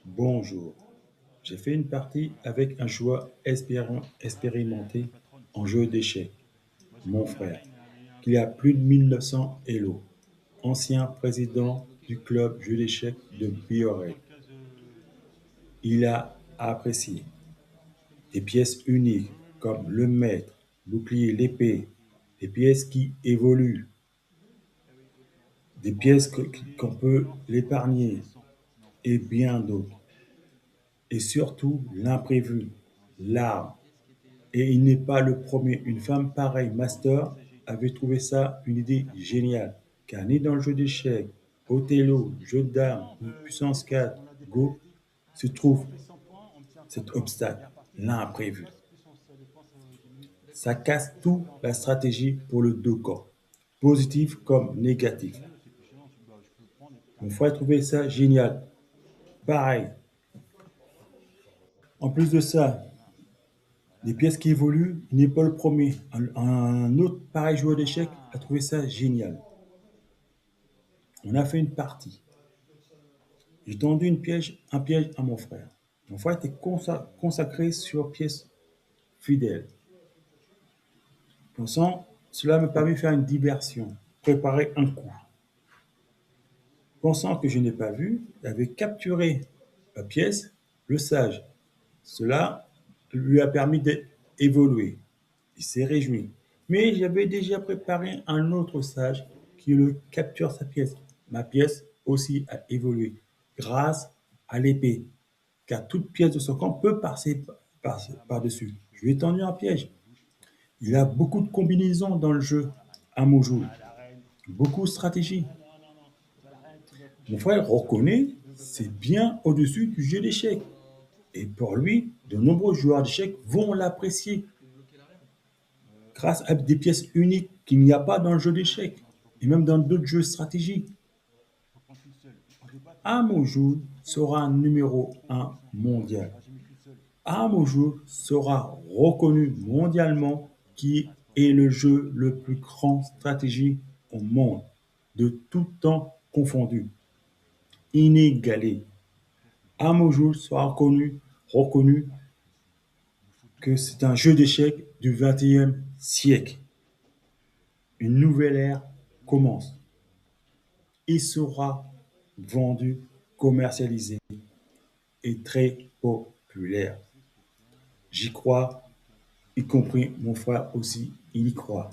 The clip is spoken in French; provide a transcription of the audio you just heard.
Bonjour, j'ai fait une partie avec un joueur expérimenté en jeu d'échecs, mon frère, qui a plus de 1900 Elo, ancien président du club jeu d'échecs de Bioré. Il a apprécié des pièces uniques comme le maître, bouclier, l'épée, des pièces qui évoluent, des pièces qu'on peut l'épargner et bien d'autres. Et surtout l'imprévu, l'arme. Et il n'est pas le premier. Une femme pareille, Master, avait trouvé ça une idée géniale. Car ni dans le jeu d'échecs, Othello, jeu de dames ou puissance 4, Go, se trouve cet obstacle, l'imprévu. Ça casse tout la stratégie pour le deux camps, positif comme négatif. Mon frère trouvait ça génial. Pareil. En plus de ça, les pièces qui évoluent, il n'est pas le premier. Un autre pareil joueur d'échecs a trouvé ça génial. On a fait une partie. J'ai tendu un piège à mon frère. Mon frère était consacré sur pièces fidèles. Pensant, cela me permet de faire une diversion, préparer un coup. Pensant que je n'ai pas vu, il avait capturé la pièce, le sage. Cela lui a permis d'évoluer. Il s'est réjoui. Mais j'avais déjà préparé un autre sage qui le capture sa pièce. Ma pièce aussi a évolué grâce à l'épée, car toute pièce de son camp peut passer par-dessus. Je lui ai tendu un piège. Il a beaucoup de combinaisons dans le jeu à Mojoul, beaucoup de stratégies. Mon frère reconnaît, c'est bien au-dessus du jeu d'échecs. Et pour lui, de nombreux joueurs d'échecs vont l'apprécier grâce à des pièces uniques qu'il n'y a pas dans le jeu d'échecs et même dans d'autres jeux stratégiques. Amojoul sera numéro un mondial. Amojoul sera reconnu mondialement qui est le jeu le plus grand stratégique au monde, de tout temps confondu, inégalé. Amojoul sera reconnu que c'est un jeu d'échecs du XXIe siècle. Une nouvelle ère commence. Il sera vendu, commercialisé et très populaire. J'y crois, y compris mon frère aussi, il y croit.